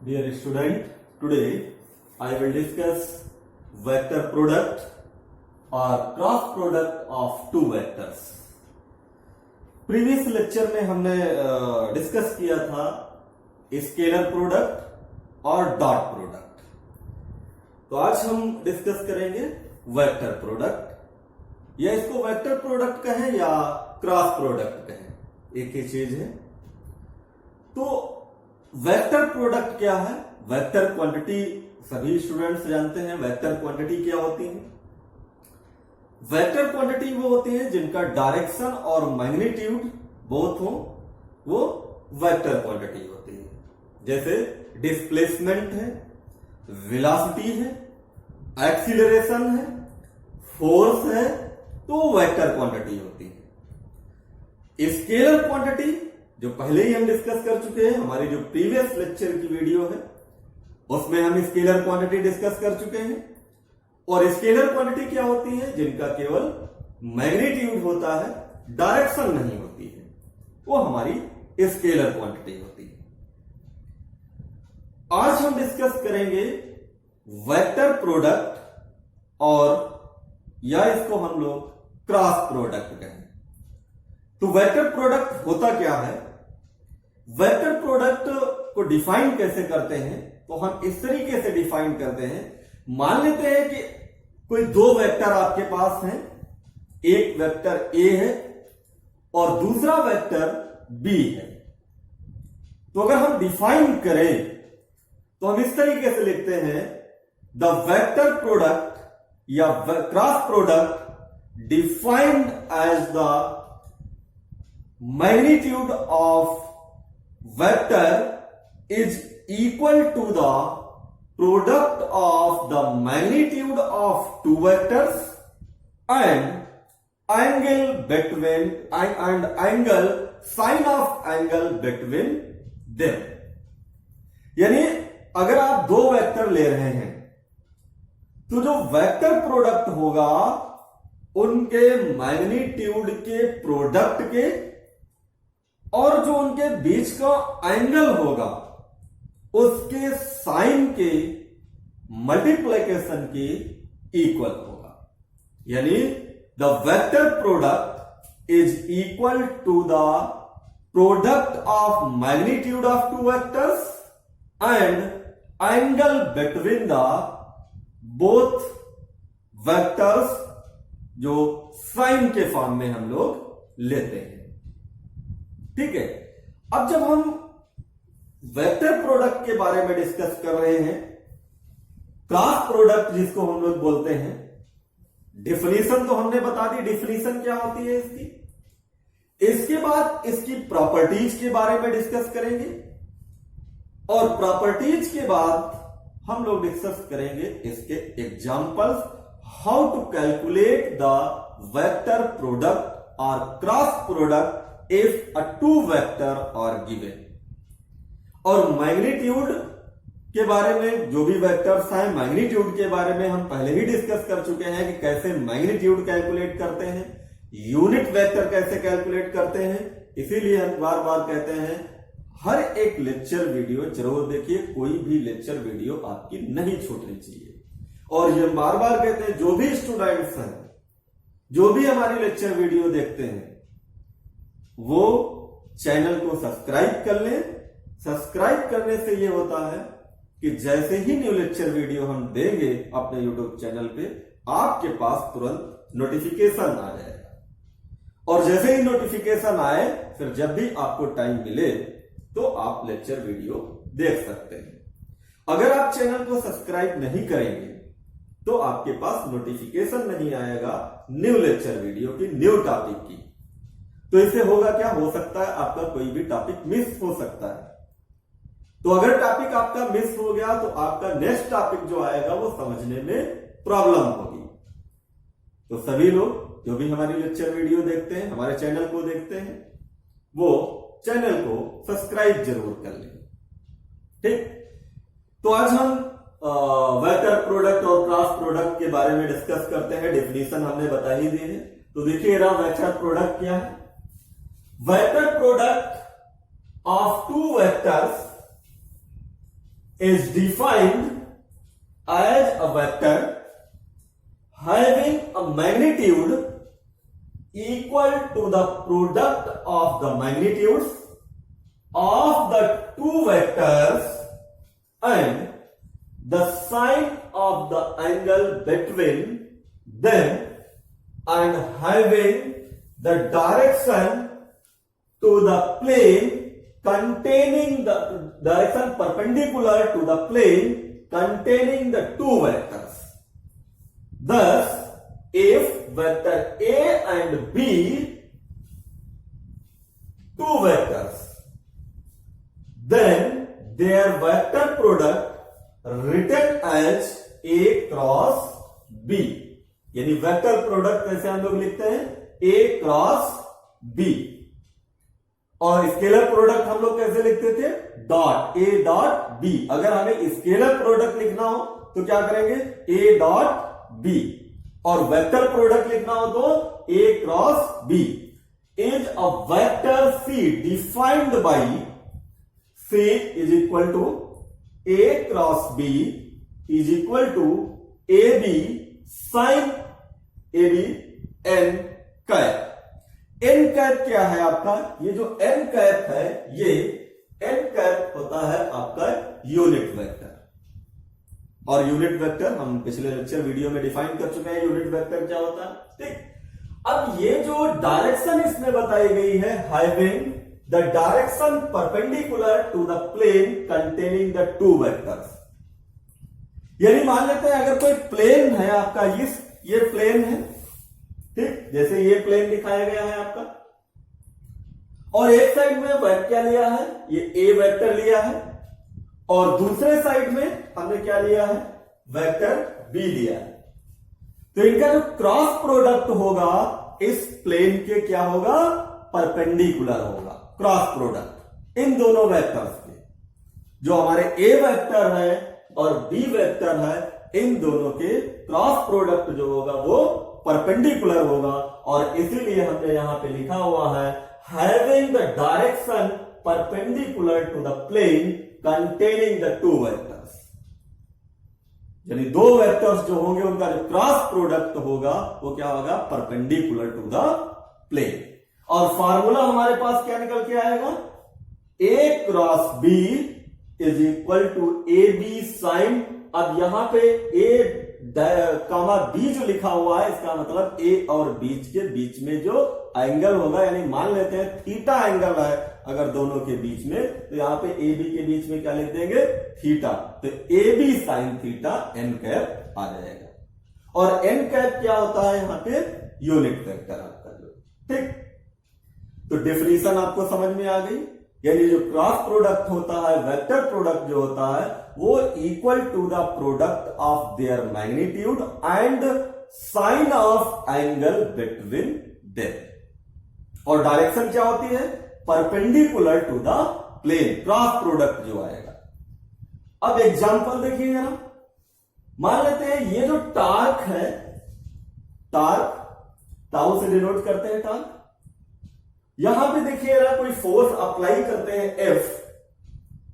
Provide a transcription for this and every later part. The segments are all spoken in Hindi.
Dear student, today I will discuss vector product or cross product of two vectors. Previous lecture में हमने डिस्कस किया था स्केलर प्रोडक्ट और डॉट प्रोडक्ट। तो आज हम डिस्कस करेंगे वेक्टर प्रोडक्ट, या इसको वेक्टर प्रोडक्ट कहें या क्रॉस प्रोडक्ट कहें, एक ही चीज है। तो वेक्टर प्रोडक्ट क्या है? वेक्टर क्वांटिटी सभी स्टूडेंट्स जानते हैं। वेक्टर क्वांटिटी क्या होती है? वेक्टर क्वांटिटी वो होती है जिनका डायरेक्शन और मैग्नीट्यूड बोथ हो, वो वेक्टर क्वांटिटी होती है। जैसे डिस्प्लेसमेंट है, वेलोसिटी है, एक्सीलरेशन है, फोर्स है, तो वेक्टर क्वांटिटी होती है। स्केलर क्वांटिटी जो पहले ही हम डिस्कस कर चुके हैं, हमारी जो प्रीवियस लेक्चर की वीडियो है उसमें हम स्केलर क्वांटिटी डिस्कस कर चुके हैं। और स्केलर क्वांटिटी क्या होती है? जिनका केवल मैग्नीट्यूड होता है, डायरेक्शन नहीं होती है, वो हमारी स्केलर क्वांटिटी होती है। आज हम डिस्कस करेंगे वेक्टर प्रोडक्ट, और या इसको हम लोग क्रॉस प्रोडक्ट कहें। तो वेक्टर प्रोडक्ट होता क्या है? वेक्टर प्रोडक्ट को डिफाइन कैसे करते हैं? तो हम इस तरीके से डिफाइन करते हैं। मान लेते हैं कि कोई दो वेक्टर आपके पास हैं, एक वेक्टर ए है और दूसरा वेक्टर बी है। तो अगर हम डिफाइन करें तो हम इस तरीके से लिखते हैं, द वेक्टर प्रोडक्ट या cross product defined as the magnitude of vector is equal to the product of the magnitude of two vectors and angle between and angle sine of angle between them। यानी अगर आप दो वेक्टर ले रहे हैं तो जो वेक्टर प्रोडक्ट होगा उनके मैग्नीट्यूड के प्रोडक्ट के और जो उनके बीच का एंगल होगा उसके साइन के मल्टीप्लिकेशन के इक्वल होगा। यानी the vector product is equal to the product of magnitude of two vectors and angle between the both vectors, जो साइन के फॉर्म में हम लोग लेते हैं। ठीक है। अब जब हम वेक्टर प्रोडक्ट के बारे में डिस्कस कर रहे हैं, क्रॉस प्रोडक्ट जिसको हम लोग बोलते हैं, डिफिनीशन तो हमने बता दी, डिफिनीशन क्या होती है इसकी। इसके बाद इसकी प्रॉपर्टीज के बारे में डिस्कस करेंगे, और प्रॉपर्टीज के बाद हम लोग डिस्कस करेंगे इसके examples, how to calculate the vector product और cross product if a two vector are given। और मैग्नीट्यूड के बारे में, जो भी वेक्टर्स हैं मैग्नीट्यूड के बारे में हम पहले ही डिस्कस कर चुके हैं कि कैसे मैग्नीट्यूड कैलकुलेट करते हैं, यूनिट वेक्टर कैसे कैलकुलेट करते हैं। इसीलिए हम बार बार कहते हैं हर एक लेक्चर वीडियो जरूर देखिए, कोई भी लेक्चर वीडियो आपकी नहीं छूटनी चाहिए। और ये बार बार कहते हैं जो भी स्टूडेंट्स हैं, जो भी हमारी लेक्चर वीडियो देखते हैं, वो चैनल को सब्सक्राइब कर लें। सब्सक्राइब करने से ये होता है कि जैसे ही न्यू लेक्चर वीडियो हम देंगे अपने यूट्यूब चैनल पे, आपके पास तुरंत नोटिफिकेशन आ जाएगा। और जैसे ही नोटिफिकेशन आए, फिर जब भी आपको टाइम मिले तो आप लेक्चर वीडियो देख सकते हैं। अगर आप चैनल को सब्सक्राइब नहीं करेंगे तो आपके पास नोटिफिकेशन नहीं आएगा न्यू लेक्चर वीडियो की, न्यू टॉपिक की। तो इससे होगा क्या? हो सकता है आपका कोई भी टॉपिक मिस हो सकता है। तो अगर टॉपिक आपका मिस हो गया तो आपका नेक्स्ट टॉपिक जो आएगा वो समझने में प्रॉब्लम होगी। तो सभी लोग जो भी हमारी लेक्चर वीडियो देखते हैं, हमारे चैनल को देखते हैं, वो चैनल को सब्सक्राइब जरूर कर लें। ठीक। तो आज हम वेक्टर प्रोडक्ट और क्रॉस प्रोडक्ट के बारे में डिस्कस करते हैं। डेफिनेशन हमने बता ही दी है। तो देखिए वेक्टर प्रोडक्ट क्या है? Vector product of two vectors is defined as a vector having a magnitude equal to the product of the magnitudes of the two vectors and the sine of the angle between them and having the direction to the plane containing the direction perpendicular to the plane containing the two vectors. Thus, if vector A and B, two vectors, then their vector product written as A cross B. यानी वेक्टर प्रोडक्ट कैसे हम लोग लिखते हैं? A cross B. और स्केलर प्रोडक्ट हम लोग कैसे लिखते थे? Dot A dot B. अगर हमें स्केलर प्रोडक्ट लिखना हो तो क्या करेंगे? A dot B. और वेक्टर प्रोडक्ट लिखना हो तो A cross B is a vector C defined by C is equal to A cross B is equal to AB sin AB n cap. n cap क्या है आपका? ये जो n कैप है, ये n कैप होता है आपका यूनिट वेक्टर. और यूनिट वेक्टर हम पिछले लेक्चर वीडियो में डिफाइन कर चुके हैं. यूनिट वेक्टर क्या होता है? ठीक. अब ये जो डायरेक्शन इसमें बताई गई है, having the direction perpendicular to the plane containing the two vectors. यानी मान लेते हैं अगर कोई प्लेन है आपका, ये प्लेन है, ठीक, जैसे ये प्लेन दिखाया गया है आपका, और एक साइड में वेक्टर क्या लिया है? ये ए वेक्टर लिया है, और दूसरे साइड में हमने क्या लिया है? वेक्टर बी लिया है. तो इनका जो क्रॉस प्रोडक्ट होगा इस प्लेन के क्या होगा? परपेंडिकुलर होगा. क्रॉस प्रोडक्ट इन दोनों वेक्टर्स के, जो हमारे ए वेक्टर है और बी वेक्टर है, इन दोनों के क्रॉस प्रोडक्ट जो होगा वो परपेंडिकुलर होगा. और इसीलिए हमने यहां पे लिखा हुआ है having the direction perpendicular to the plane containing the two vectors. यानी दो वेक्टर्स जो होंगे उनका जो क्रॉस प्रोडक्ट होगा वो क्या होगा? Perpendicular to the plane. और फार्मूला हमारे पास क्या निकल के आएगा? A cross B is equal to A B sine. अब यहां पे A कामा B जो लिखा हुआ है, इसका मतलब A और बीच के बीच में जो एंगल होगा, यानी मान लेते हैं थीटा एंगल है अगर दोनों के बीच में, तो यहां पे ए बी के बीच में क्या लिख देंगे? थीटा. तो A B sine theta N cap आ जाएगा. और एन कैप क्या होता है यहां पे? यूनिट वेक्टर आपका जो. ठीक. तो डेफिनेशन आपको समझ में आ गई. यानी जो क्रॉस प्रोडक्ट होता है, वेक्टर प्रोडक्ट जो होता है, वो equal to the product of their magnitude and sine of angle between them. और डायरेक्शन क्या होती है? Perpendicular to the plane. Cross product जो आएगा. अब एग्जांपल देखिए जरा. मान लेते हैं ये जो टार्क है, टार्क टाउ से डिनोट करते हैं टार्क. यहां पे देखिए जरा, कोई फोर्स अप्लाई करते हैं F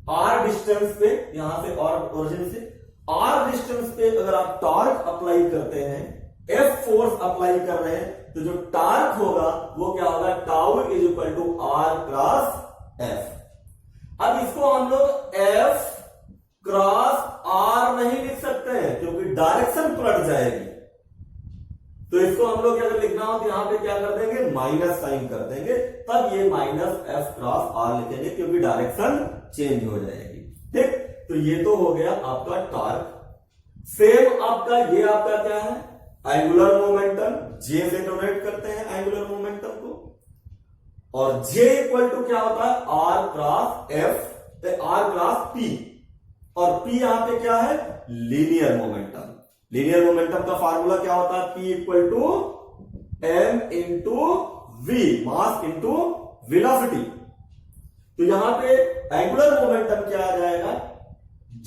आर डिस्टेंस पे, यहां से और ओरिजिन से आर डिस्टेंस पे अगर आप टॉर्क अप्लाई करते हैं, F फोर्स अप्लाई कर रहे हैं, तो जो टॉर्क होगा वो क्या होगा? Tau is equal to r cross F. अब इसको हम लोग F क्रॉस आर नहीं लिख सकते हैं क्योंकि डायरेक्शन पलट जाएगी. तो इसको हम लोग अगर लिखना हो तो यहां पे क्या कर देंगे? माइनस साइन कर देंगे. तब ये माइनस F क्रॉस आर लिखेंगे क्योंकि डायरेक्शन चेंज हो जाएगी. ठीक. तो ये तो हो गया आपका टॉर्क. सेम आपका ये आपका क्या है? Angular momentum. J से डोनेट करते हैं एंगुलर मोमेंटम को. और J इक्वल टू क्या होता है? R cross F, r cross P. और P यहां पे क्या है? Linear momentum. लीनियर मोमेंटम का फार्मूला क्या होता है? P equal to m into v, mass into velocity. तो यहां पे एंगुलर मोमेंटम क्या आ जाएगा?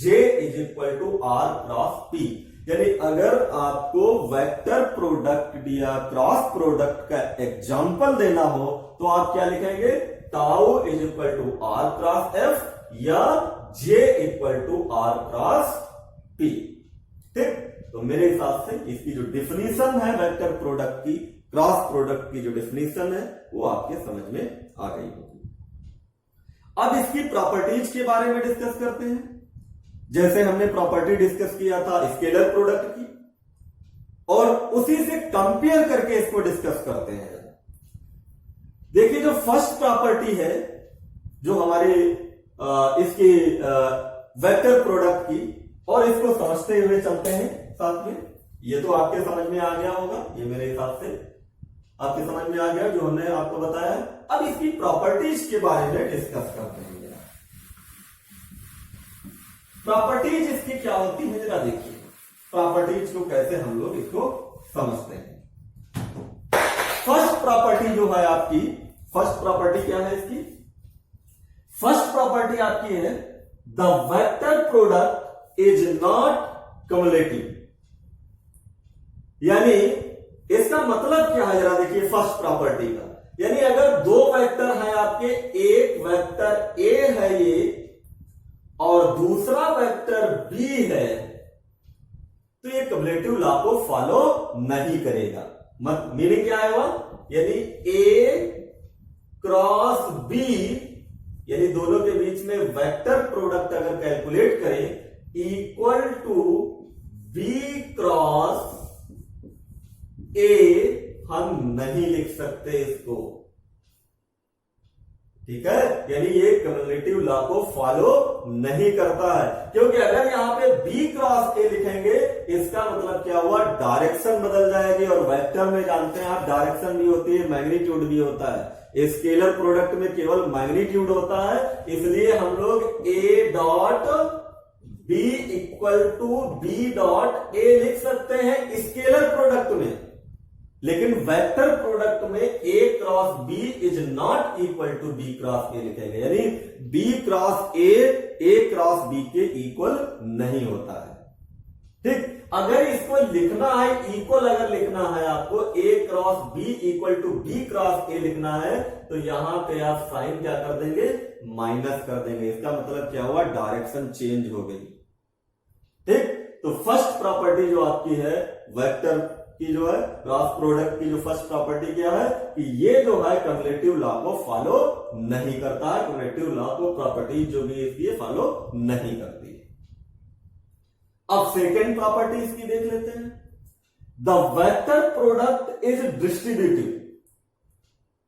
J is equal to r cross P. यानी अगर आपको वेक्टर प्रोडक्ट या क्रॉस प्रोडक्ट का एग्जांपल देना हो तो आप क्या लिखेंगे? Tau is equal to r cross F या J equal to R cross P। ठीक, तो मेरे हिसाब से इसकी जो डिफिनीशन है वेक्टर प्रोडक्ट की, क्रॉस प्रोडक्ट की जो डिफिनीशन है वो आपके समझ में आ गई होगी। अब इसकी प्रॉपर्टीज के बारे में डिस्कस करते हैं। जैसे हमने प्रॉपर्टी डिस्कस किया था स्केलर प्रोडक्ट की, और उसी से कंपेयर करके इसको डिस्कस करते हैं। देखिए, जो फर्स्ट प्रॉपर्टी है जो हमारे इसकी वेक्टर प्रोडक्ट की, और इसको समझते हुए चलते हैं साथ में। ये तो आपके समझ में आ गया होगा, ये मेरे हिसाब से आपके समझ में आ गया जो हमने आपको बताया। अब इसकी प्रॉपर्टीज के बारे में डिस्कस करते हैं। प्रॉपर्टीज इसकी क्या होती है जरा देखिए, प्रॉपर्टीज को कैसे हम लोग इसको समझते हैं। फर्स्ट प्रॉपर्टी जो है आपकी, फर्स्ट प्रॉपर्टी क्या है इसकी? फर्स्ट प्रॉपर्टी आपकी है the vector product is not cumulative. यानी इसका मतलब क्या है जरा देखिए फर्स्ट प्रॉपर्टी का। यानी अगर दो वेक्टर हैं आपके, एक वेक्टर ए है ये और दूसरा वेक्टर बी है, तो ये कम्युलेटिव लॉ को फॉलो नहीं करेगा। मीनिंग क्या है वह? यानी ए क्रॉस बी, यानी दोनों के बीच में वेक्टर प्रोडक्ट अगर कैलकुलेट करें equal to b cross a, हम नहीं लिख सकते इसको। ठीक है, यानी ये कम्युलेटिव लॉ को फॉलो नहीं करता है, क्योंकि अगर यहां पे B क्रॉस A लिखेंगे इसका मतलब क्या हुआ? डायरेक्शन बदल जाएगी, और वेक्टर में जानते हैं आप डायरेक्शन भी होती है, मैग्नीट्यूड भी होता है। स्केलर प्रोडक्ट में केवल मैग्नीट्यूड होता है, इसलिए हम लोग A dot B equal to B dot A लिख सकते हैं स्केलर प्रोडक्ट में। लेकिन वेक्टर प्रोडक्ट में A cross B is not equal to B cross A लिखेंगे, यानी B cross A cross B के इक्वल नहीं होता है। ठीक, अगर इसको लिखना है इक्वल, अगर लिखना है आपको A cross B equal to B cross A लिखना है, तो यहां पे आप साइन क्या कर देंगे? माइनस कर देंगे। इसका मतलब क्या हुआ? डायरेक्शन चेंज हो गई। ठीक, तो फर्स्ट प्रॉपर्टी जो आपकी है वेक्टर की जो है क्रॉस प्रोडक्ट की, जो फर्स्ट प्रॉपर्टी क्या है कि ये जो है कम्युलेटिव लॉ को फॉलो नहीं करता है। कम्युलेटिव लॉ को प्रॉपर्टी जो भी इसकी फॉलो नहीं करती। अब सेकेंड प्रॉपर्टी इसकी देख लेते हैं। The vector product is distributive,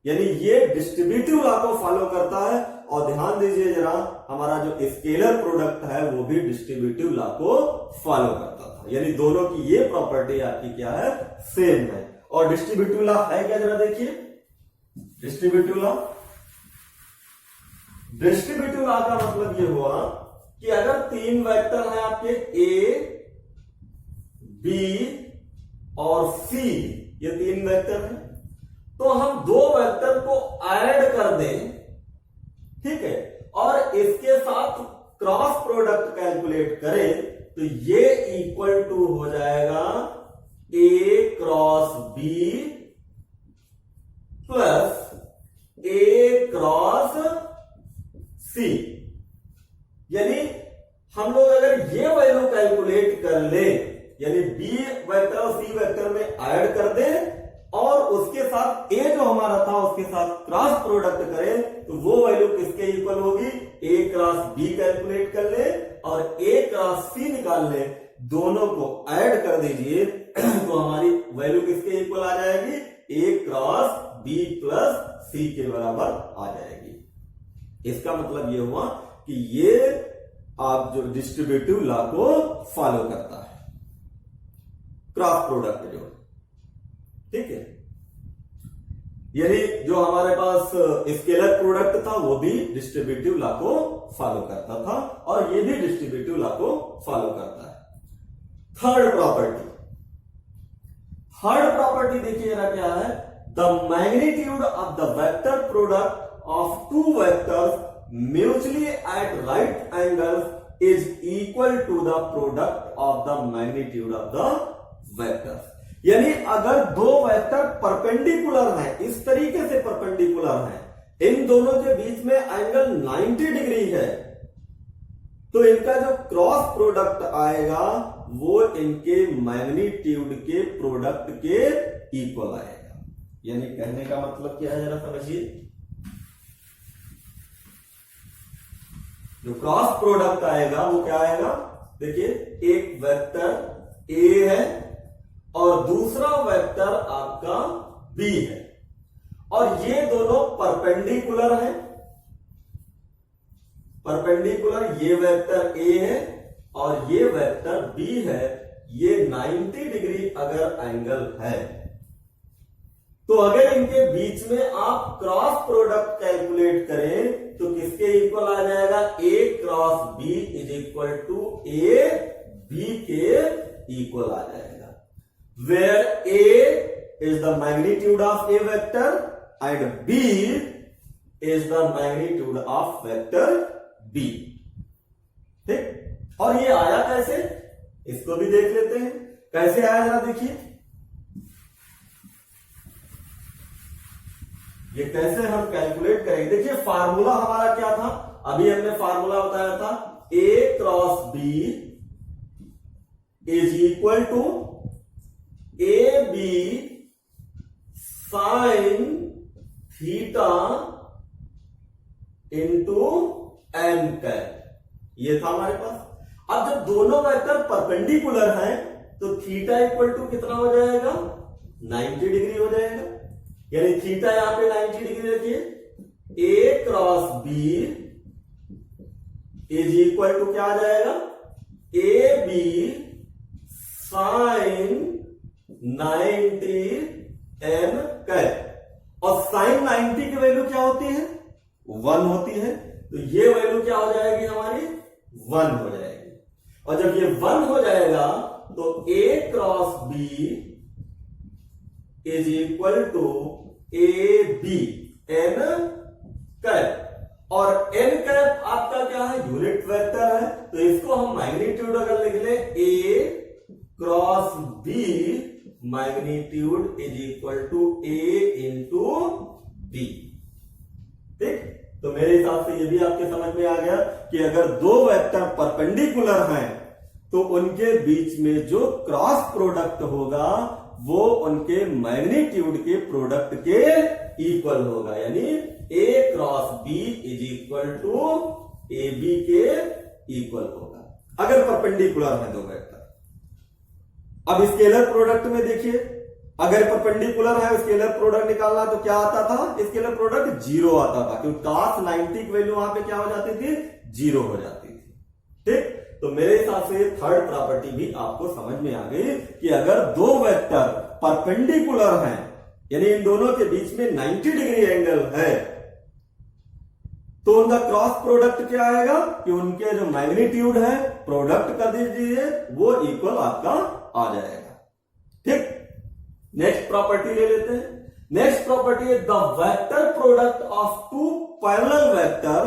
यानी ये डिस्ट्रीब्यूटिव लॉ को फॉलो करता है। और ध्यान दीजिए जरा, हमारा जो स्केलर प्रोडक्ट है वो भी डिस्ट्रीब्यूटिव लॉ को फॉलो करता था, यानी दोनों की ये प्रॉपर्टी आपकी क्या है? सेम है। और डिस्ट्रीब्यूटिव लॉ है क्या जरा देखिए, डिस्ट्रीब्यूटिव लॉ, डिस्ट्रीब्यूटिव लॉ का मतलब ये हुआ कि अगर तीन वेक्टर हैं आपके A, B और C, ये तीन वेक्टर हैं, तो हम दो वेक्टर को ऐड कर दें, ठीक है, और इसके साथ क्रॉस प्रोडक्ट कैलकुलेट करें, तो ये इक्वल टू हो जाएगा A cross B plus A cross C। यानी हम लोग अगर ये वैल्यू कैलकुलेट कर ले, यानी B वेक्टर और C वेक्टर में ऐड कर दें और उसके साथ A जो हमारा था उसके साथ क्रॉस प्रोडक्ट करें, तो वो वैल्यू किसके इक्वल होगी? A क्रॉस B कैलकुलेट कर ले और A क्रॉस C निकाल ले, दोनों को ऐड कर दीजिए तो हमारी वैल्यू किसके इक्वल आ जाएगी? A cross B plus C के बराबर आ जाएगी। इसका मतलब ये हुआ कि ये आप जो डिस्ट्रीब्यूटिव लॉ को फॉलो करता है, क्रॉस प्रोडक्ट जो, ठीक है। यानी जो हमारे पास स्केलर प्रोडक्ट था वो भी डिस्ट्रीब्यूटिव लॉ को फॉलो करता था और ये भी डिस्ट्रीब्यूटिव लॉ को फॉलो करता है। थर्ड प्रॉपर्टी, थर्ड प्रॉपर्टी देखिए जरा क्या है? The magnitude of the vector product of two vectors mutually at right angles is equal to the product of the magnitude of the vectors. यानी अगर दो वेक्टर परपेंडिकुलर हैं, इस तरीके से परपेंडिकुलर हैं, इन दोनों के बीच में एंगल 90 डिग्री है, तो इनका जो क्रॉस प्रोडक्ट आएगा वो इनके मैग्नीट्यूड के प्रोडक्ट के इक्वल आएगा। यानी कहने का मतलब क्या है, जरा समझिए। जो क्रॉस प्रोडक्ट आएगा वो क्या आएगा, देखिए एक वेक्टर ए है और दूसरा वेक्टर आपका बी है और ये दोनों परपेंडिकुलर हैं। परपेंडिकुलर, ये वेक्टर ए है और ये वेक्टर बी है। ये 90 डिग्री अगर एंगल है तो अगर इनके बीच में आप क्रॉस प्रोडक्ट कैलकुलेट करें तो किसके इक्वल आ जाएगा, A cross B is equal to A B के इक्वल आ जाएगा। Where A is the magnitude of A vector and B is the magnitude of vector B. ठीक, और ये आया कैसे, इसको भी देख लेते हैं कैसे आया, जरा देखिए ये कैसे हम कैलकुलेट करेंगे। देखिए फार्मूला हमारा क्या था, अभी हमने फार्मूला बताया था, A cross B is equal to A B sine theta into N cap. ये था हमारे पास। अब जब दोनों वेक्टर परपेंडिकुलर हैं तो थीटा इक्वल टू कितना हो जाएगा, 90 डिग्री हो जाएगा। यानी थीटा यहां पे 90 डिग्री रखिए। A cross B is equal to क्या आ जाएगा, A B sine 90 N cap. और साइन 90 की वैल्यू क्या होती है, 1 होती है। तो ये वैल्यू क्या हो जाएगी हमारी, 1 हो जाएगी। और जब ये 1 हो जाएगा तो A cross B is equal to A B N cap. और एन कैप आपका क्या है, यूनिट वेक्टर है। तो इसको हम मैग्नीट्यूड अगर लिख ले, A cross B magnitude is equal to A into B. ठीक, तो मेरे हिसाब से ये भी आपके समझ में आ गया कि अगर दो वेक्टर परपेंडिकुलर हैं तो उनके बीच में जो क्रॉस प्रोडक्ट होगा वो उनके मैग्नीट्यूड के प्रोडक्ट के इक्वल होगा। यानी A cross B is equal to A B के इक्वल होगा अगर परपेंडिकुलर है दो वेक्टर। अब स्केलर प्रोडक्ट में देखिए, अगर परपेंडिकुलर है स्केलर प्रोडक्ट निकालना तो क्या आता था, स्केलर प्रोडक्ट 0 आता था, क्योंकि cos 90 की वैल्यू वहां पे क्या हो जाती थी, 0 हो जाती थी। ठीक, तो मेरे हिसाब से थर्ड प्रॉपर्टी भी आपको समझ में आ गई कि अगर दो वेक्टर परपेंडिकुलर हैं, यानी इन दोनों के बीच में 90 डिग्री एंगल है, तो उनका क्रॉस प्रोडक्ट क्या आएगा कि उनके जो मैग्नीट्यूड है प्रोडक्ट कर दीजिए वो इक्वल आपका आ जाएगा। ठीक, नेक्स्ट प्रॉपर्टी ले लेते हैं। नेक्स्ट प्रॉपर्टी है the vector product of two parallel vector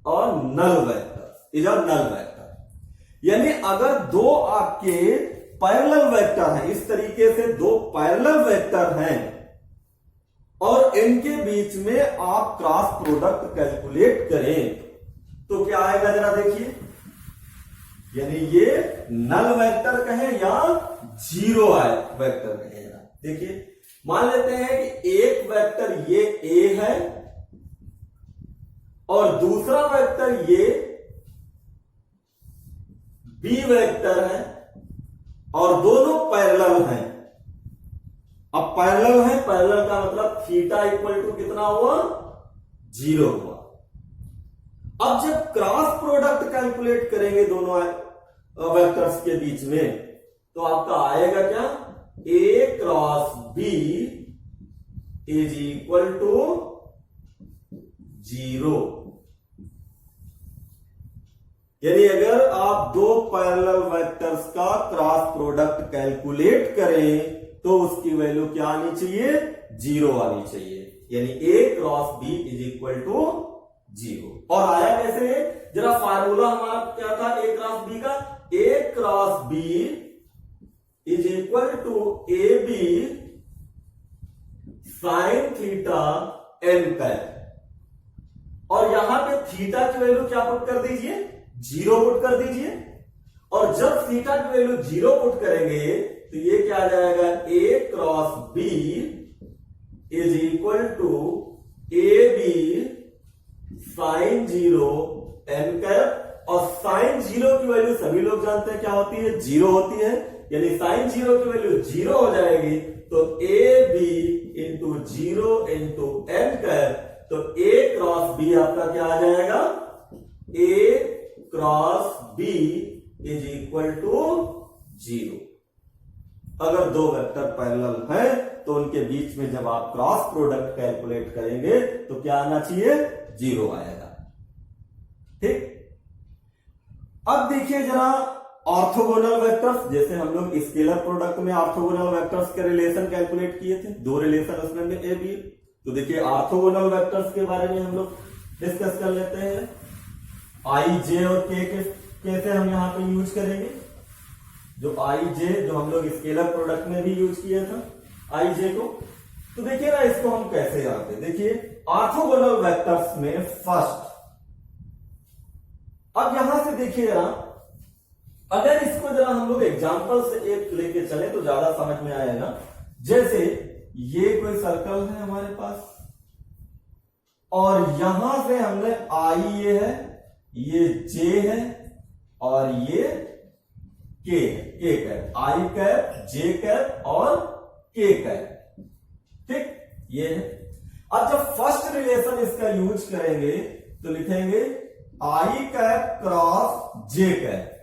और null vector is a null vector. यानी अगर दो आपके पैरेलल वेक्टर हैं, इस तरीके से दो पैरेलल वेक्टर हैं और इनके बीच में आप क्रॉस प्रोडक्ट कैलकुलेट करें तो क्या आएगा, जरा देखिए। यानी ये नल वेक्टर कहे या जीरो वेक्टर कहे, देखिए मान लेते हैं कि एक वेक्टर ये ए है और दूसरा वेक्टर ये बी वेक्टर है और दोनों पैरेलल हैं। अब पैरेलल है, पैरेलल का मतलब थीटा इक्वल टू कितना हुआ, 0 हुआ। अब जब क्रॉस प्रोडक्ट कैलकुलेट करेंगे दोनों वेक्टर्स के बीच में तो आपका आएगा क्या, A cross B is equal to 0। यानी अगर आप दो पैरेलल वेक्टर्स का क्रॉस प्रोडक्ट कैलकुलेट करें तो उसकी वैल्यू क्या आनी चाहिए, 0 आनी चाहिए। यानी A cross B is equal to 0। और आया कैसे, जरा फार्मूला हमारा क्या था ए क्रॉस बी का, A cross B is equal to A B sine theta N cap. और यहां पे थीटा की वैल्यू क्या पुट कर दीजिए, 0 पुट कर दीजिए। और जब थीटा की वैल्यू 0 पुट करेंगे तो ये क्या आ जाएगा, a cross b is equal to A B sine 0 n cap. और साइन 0 की वैल्यू सभी लोग जानते हैं क्या होती है, 0 होती है। यानी साइन 0 की वैल्यू 0 हो जाएगी तो A B into 0 into N cap, तो a क्रॉस b आपका क्या आ जाएगा, a cross b is equal to 0। अगर दो वेक्टर पैरेलल है तो उनके बीच में जब आप क्रॉस प्रोडक्ट कैलकुलेट करेंगे तो क्या आना चाहिए, 0 आएगा। ठीक, अब देखिए जरा ऑर्थोगोनल वेक्टर्स, जैसे हम लोग स्केलर प्रोडक्ट में ऑर्थोगोनल वेक्टर्स के रिलेशन कैलकुलेट किए थे, दो रिलेशन उसमें में ए बी। तो देखिए ऑर्थोगोनल वेक्टर्स के बारे में हम लोग डिस्कस कर लेते हैं। आई जे और के कैसे हम यहां पे यूज करेंगे, जो आई जे जो हम लोग स्केलर प्रोडक्ट में भी यूज किया था आई जे को। तो देखिए ना इसको हम कैसे यहां पे देखिए ऑर्थोगोनल वेक्टर्स में फर्स्ट, अब यहां से देखिए ना, अगर इसको जरा हम लोग एग्जांपल से एक लेके चले तो ज्यादा समझ में आएगा। जैसे ये कोई सर्कल है हमारे पास और यहां से हमने आई ये है, ये जे है और ये के है, के कैप, आई कैप, जे कैप और के कैप। ठीक, ये है। अब जब फर्स्ट रिलेशन इसका यूज करेंगे तो लिखेंगे I cap cross J cap,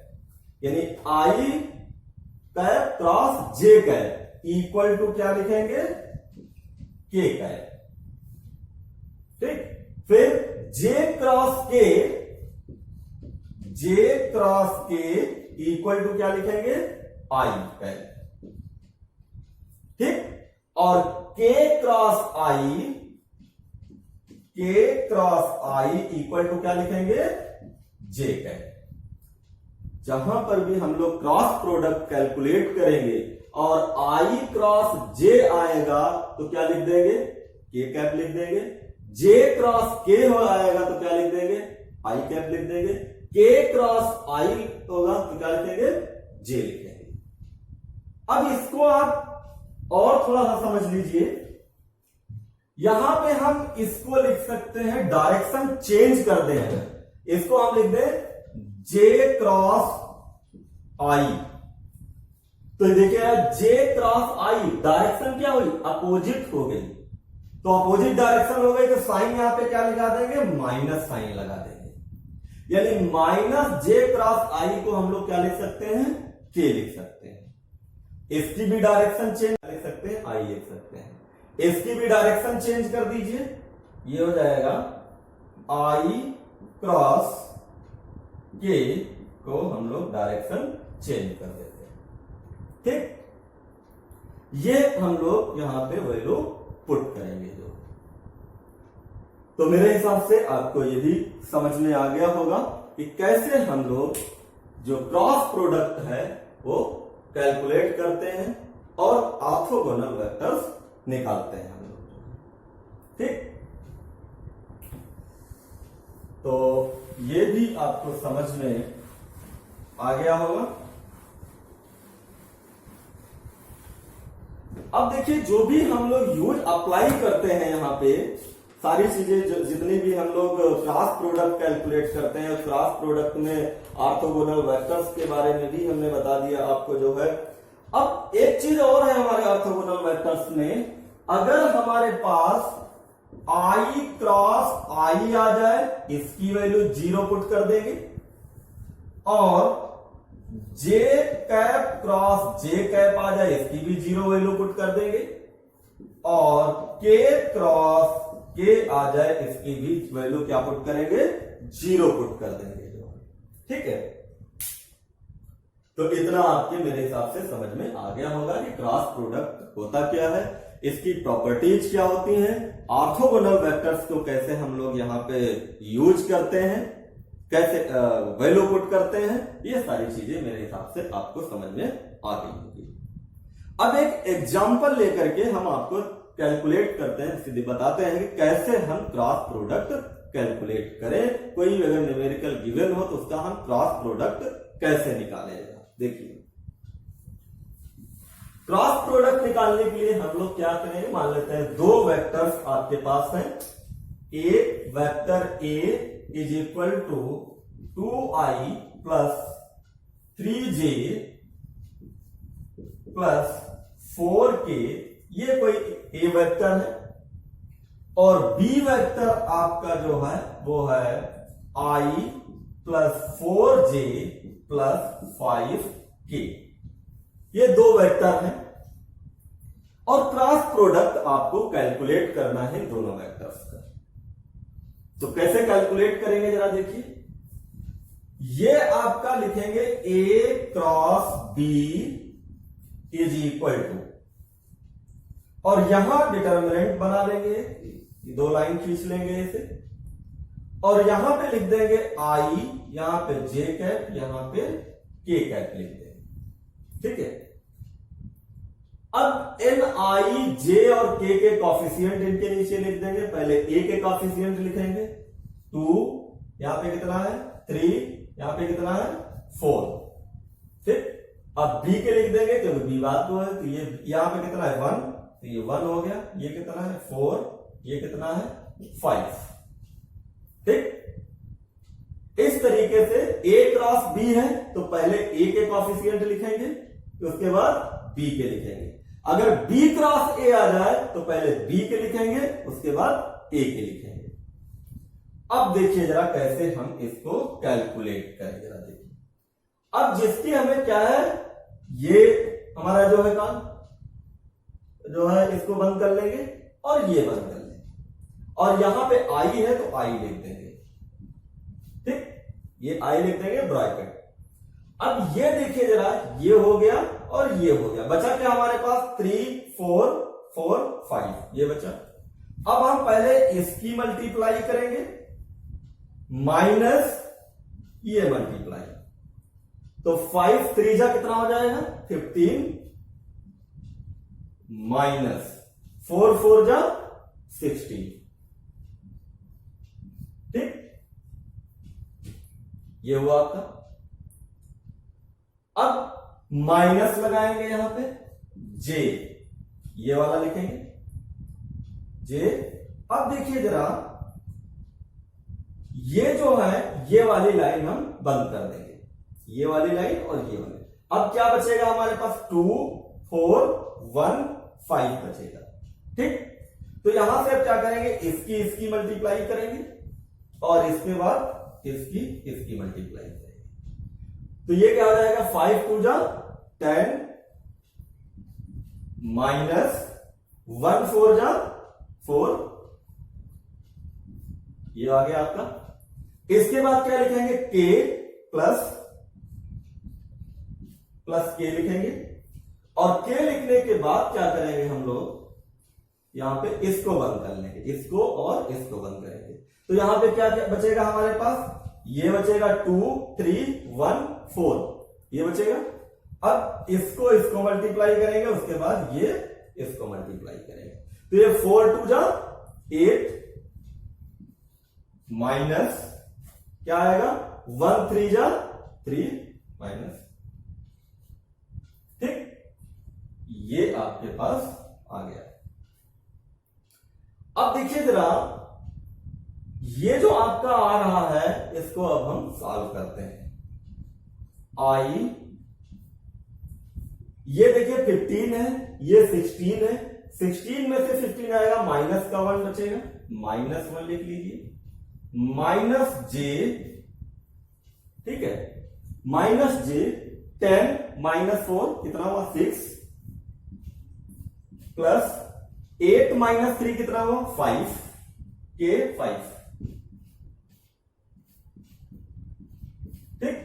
यानी I cap cross J cap equal to क्या लिखेंगे, के कैप। ठीक, फिर J cross K, J cross K equal to क्या लिखेंगे, आई कैप। ठीक, और के क्रॉस आई, के क्रॉस आई इक्वल टू क्या लिखेंगे, जे कैप। जहां पर भी हम लोग क्रॉस प्रोडक्ट कैलकुलेट करेंगे और आई क्रॉस जे आएगा तो क्या लिख देंगे, के कैप लिख देंगे। जे क्रॉस के हो आएगा तो क्या लिख देंगे, आई कैप लिख देंगे। के क्रॉस आई होगा तो क्या लिखेंगे, जे लिखेंगे। अब इसको आप और थोड़ा सा समझ लीजिए, यहां पे हम इसको लिख सकते हैं, डायरेक्शन चेंज कर दें, इसको हम लिख दें जे क्रॉस आई। तो देखिए जे क्रॉस आई डायरेक्शन क्या हुई, अपोजिट हो गई। तो अपोजिट डायरेक्शन हो गई तो साइन यहां पे क्या लगा देंगे, माइनस साइन लगा देंगे। यानी माइनस जे क्रॉस आई को हम लोग क्या लिख सकते हैं, के लिख सकते हैं। इसकी भी डायरेक्शन चेंज लिख सकते हैं, आई लिख सकते हैं। इसकी भी डायरेक्शन चेंज कर दीजिए, ये हो जाएगा आई क्रॉस के को हम लोग डायरेक्शन चेंज कर देते हैं। ठीक, ये हम लोग यहां पे वैल्यू पुट करेंगे जो। तो मेरे हिसाब से आपको ये भी समझ में आ गया होगा कि कैसे हम लोग जो क्रॉस प्रोडक्ट है वो कैलकुलेट करते हैं और ऑर्थोगोनल वेक्टर्स निकालते हैं हम लोग। ठीक, तो ये भी आपको समझ में आ गया होगा। अब देखिए जो भी हम लोग यूज अप्लाई करते हैं यहां पे सारी चीजें, जितनी भी हम लोग क्रॉस प्रोडक्ट कैलकुलेट करते हैं, क्रॉस प्रोडक्ट में ऑर्थोगोनल वेक्टर्स के बारे में भी हमने बता दिया आपको जो है। अब एक चीज और है हमारे ऑर्थोगोनल वेक्टर्स में, अगर हमारे पास आई क्रॉस आई आ जाए, इसकी वैल्यू 0 पुट कर देंगे, और जे कैप क्रॉस जे कैप आ जाए, इसकी भी 0 वैल्यू पुट कर देंगे, और के क्रॉस के आ जाए, इसकी भी वैल्यू क्या पुट करेंगे, 0 पुट कर देंगे। ठीक है, तो इतना आपके मेरे हिसाब से समझ में आ गया होगा कि क्रॉस प्रोडक्ट होता क्या है, इसकी प्रॉपर्टीज क्या होती हैं, ऑर्थोगोनल वेक्टर्स को कैसे हम लोग यहाँ पे यूज करते हैं, कैसे वैल्यू पुट करते हैं, ये सारी चीजें मेरे हिसाब से आपको समझ में आ गई होगी। अब एक एग्जांपल लेकर के हम आपको कैलकुलेट करते हैं, सीधे बताते हैं कि कैसे हम क्रॉस प्रोडक्ट कैलकुलेट करें। कोई अगर न्यूमेरिकल गिवन हो तो उसका हम क्रॉस प्रोडक्ट कैसे निकालेगा। देखिए क्रॉस प्रोडक्ट निकालने के लिए हम लोग क्या करेंगे, मान लेते हैं दो वेक्टर्स आपके पास हैं। एक vector A is equal to 2i plus 3j plus 4k, ये कोई A वेक्टर है। और B वेक्टर आपका जो है वो है i plus 4j plus 5k, ये दो वेक्टर हैं। और क्रॉस प्रोडक्ट आपको कैलकुलेट करना है दोनों वेक्टर्स का। तो कैसे कैलकुलेट करेंगे जरा देखिए, ये आपका लिखेंगे A cross B is equal to, और यहां डिटर्मिनेंट बना लेंगे, दो लाइन खींच लेंगे इसे, और यहां पे लिख देंगे I, यहां पे J कैप, यहां पे K कैप लिख देंगे। ठीक है, अब N, I, J और K के कॉफिशिएंट इनके नीचे लिख देंगे। पहले A के कॉफिशिएंट लिखेंगे 2, यहां पे कितना है 3, यहां पे कितना है 4। ठीक, अब B के लिख देंगे क्योंकि B बात तो है, तो ये यहां पे कितना है 1, तो ये 1 हो गया। ये कितना है 4, ये कितना है 5। ठीक, इस तरीके से A क्रॉस B है तो पहले A के कॉफिशिएंट लिखेंगे, उसके बाद B के लिखेंगे। अगर B क्रॉस A आ जाए तो पहले B के लिखेंगे, उसके बाद A के लिखेंगे। अब देखिए जरा कैसे हम इसको कैलकुलेट करें, जरा देखिए। अब जिसकी हमें क्या है, ये हमारा जो है काम जो है इसको बंद कर लेंगे और ये बंद कर लेंगे, और यहां पे I है तो I लिख देंगे। ठीक, ये I लिख देंगे ब्रैकेट। अब ये देखिए जरा, ये हो गया और ये हो गया, बचा क्या हमारे पास 3, 4, 4, 5, ये बचा। अब हम पहले इसकी मल्टीप्लाई करेंगे माइनस ये मल्टीप्लाई, तो 5 3 जा कितना हो जाएगा 15, माइनस 4 4 जा 16। ठीक, ये हुआ आपका। अब माइनस लगाएंगे यहां पे J, ये वाला लिखेंगे J। अब देखिए जरा, ये जो है ये वाली लाइन हम बंद कर देंगे, ये वाली लाइन और ये वाली। अब क्या बचेगा हमारे पास 2, 4, 1, 5 बचेगा। ठीक, तो यहां से अब क्या करेंगे, इसकी मल्टीप्लाई करेंगे और इसके बाद इसकी मल्टीप्लाई करेंगे। तो ये क्या हो जाएगा 5 2 जा 10, माइनस 1 4 जा 4, ये आ गया आपका। इसके बाद क्या लिखेंगे K प्लस K लिखेंगे, और K लिखने के बाद क्या करेंगे हम लोग, यहां पे इसको बंद कर लेंगे, इसको और इसको बंद करेंगे। तो यहां पे क्या बचेगा हमारे पास, ये बचेगा 2, 3, 1, 4, ये बचेगा। अब इसको मल्टीप्लाई करेंगे, उसके बाद ये इसको मल्टीप्लाई करेंगे, तो ये 4 2 जा 8, माइनस क्या आएगा 1 3 जा 3, माइनस। ठीक, ये आपके पास आ गया। अब देखिए जरा, ये जो आपका आ रहा है इसको अब हम सॉल्व करते हैं। I, ये देखिए 15 है, ये 16 है, 16 में से 15 आएगा, माइनस का 1 बचेगा, -1 लिख लीजिए, माइनस J। ठीक है, माइनस J 10 माइनस 4 कितना हुआ 6, प्लस 8 माइनस 3 कितना हुआ 5, K 5। ठीक,